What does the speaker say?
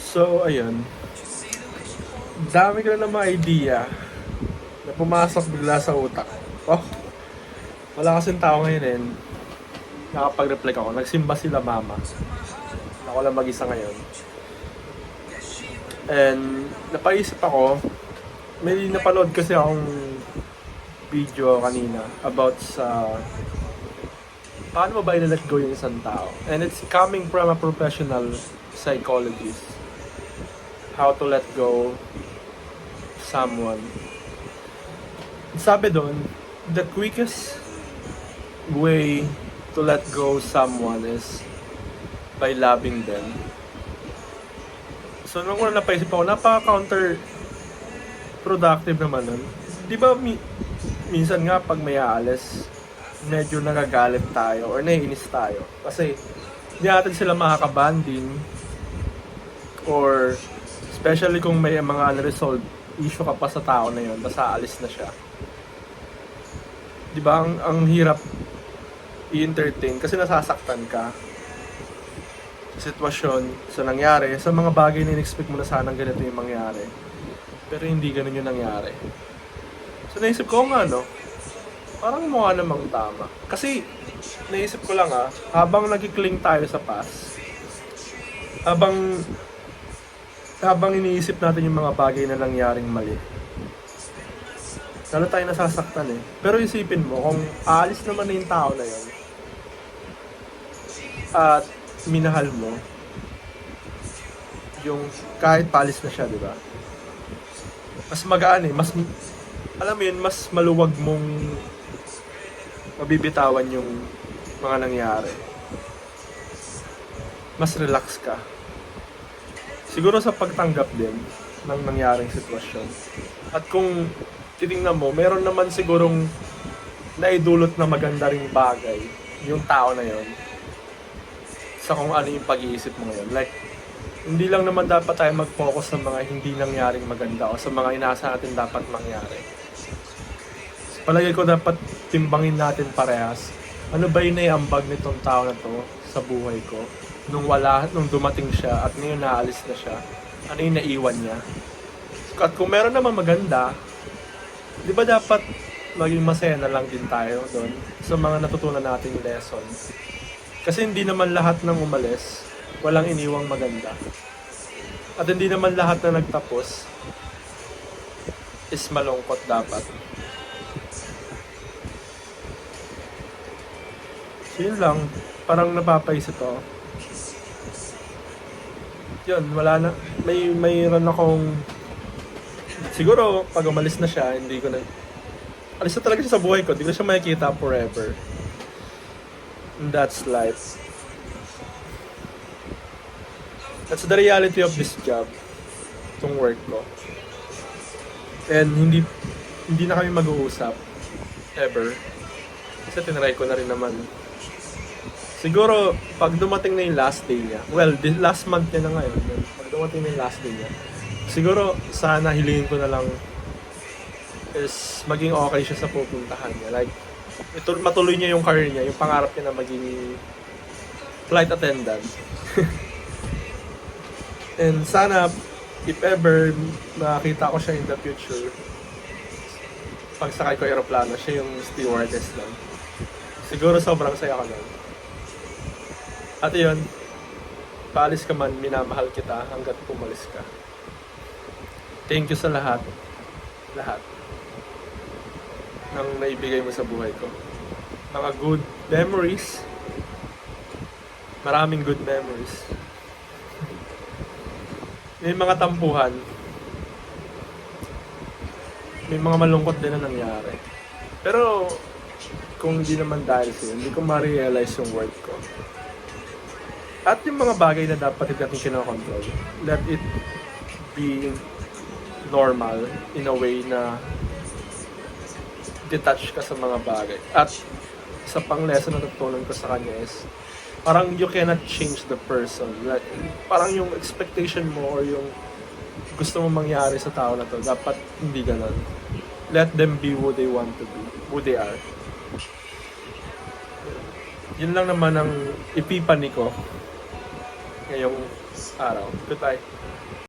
So, ayun. Dami ko na ng mga idea na pumasok bigla sa utak. Oh, wala kasing tao ngayon eh. Nakapag-reflect ako. Nagsimba sila mama. Ako lang mag-isa ngayon. And napaisip ako, may napanood kasi akong video kanina about sa paano mo ba i-let go yung isang tao. And it's coming from a professional psychologist. How to let go someone. Sabi doon, the quickest way to let go someone is by loving them. So nung una napaisip ako, napaka-counter productive naman nun. Di ba minsan nga pag may aalis, medyo nagagalit tayo or naiinis tayo. Kasi hindi natin sila makakabanding or especially kung may mga unresolved issue ka pa sa tao na yun, basta aalis na siya. Di ba ang hirap i-entertain kasi nasasaktan ka sa sitwasyon, sa nangyari, sa mga bagay na in-expect mo na sanang ganito yung mangyari. Pero hindi ganun yung nangyari. So naisip ko nga parang mukha namang tama. Kasi naisip ko lang habang nagkikling tayo sa past, habang iniisip natin yung mga bagay na nangyaring mali, lalo tayo nasasaktan eh. Pero isipin mo, kung aalis naman na yung tao na yun, at minahal mo, yung kahit paalis na siya, di ba? Mas magaan eh, alam mo yun, mas maluwag mong mabibitawan yung mga nangyari. Mas relax ka. Siguro sa pagtanggap din ng nangyaring sitwasyon. At kung titingnan mo, meron naman sigurong naidulot na maganda ring bagay yung tao na yon sa kung ano yung pag-iisip mo ngayon. Like, hindi lang naman dapat tayo mag-focus sa mga hindi nangyaring maganda o sa mga inaasahan natin dapat mangyari. So, palagay ko dapat timbangin natin parehas. Ano ba yung naiambag nitong tao na to sa buhay ko? Nung dumating siya at ngayon naalis na siya, ano yung naiwan niya? At kung meron naman maganda, di ba dapat maging masaya na lang din tayo doon sa mga natutunan nating lessons? Kasi hindi naman lahat ng umalis, walang iniwang maganda. At hindi naman lahat na nagtapos is malungkot dapat. So yun lang, parang napapaisip ako. Yun, wala na. Mayroon akong siguro pag umalis na siya, hindi ko na alis na talaga siya sa buhay ko, hindi ko siya makikita forever. And that's life. That's the reality of this job, itong work ko. And hindi na kami mag-uusap ever. Kasi tinry ko na rin naman. Siguro, pag dumating na yung last day niya, well, last month niya na ngayon, pag dumating na yung last day niya, siguro, sana hilingin ko na lang is maging okay siya sa pupuntahan niya. Like, matuloy niya yung career niya, yung pangarap niya na maging flight attendant. And sana, if ever makita ko siya in the future, pag sakay ko aeroplano, siya yung stewardess lang. Siguro sobrang saya ko nun. At yun, paalis ka man, minamahal kita hanggat pumalis ka. Thank you sa lahat. Lahat. Nang naibigay mo sa buhay ko. Mga good memories. Maraming good memories. May mga tampuhan. May mga malungkot din na nangyari. Pero, kung hindi naman dahil sa'yo, hindi ko ma-realize yung worth ko. At yung mga bagay na dapat hindi natin kinokontrol, let it be normal in a way na detach ka sa mga bagay. At isa pang lesson na natutunan ko sa kanya is parang you cannot change the person. Like, parang yung expectation mo or yung gusto mo mangyari sa tao na to, dapat hindi ganun. Let them be who they want to be, who they are. Yun lang naman ang epipany ko ngayong araw. Goodbye.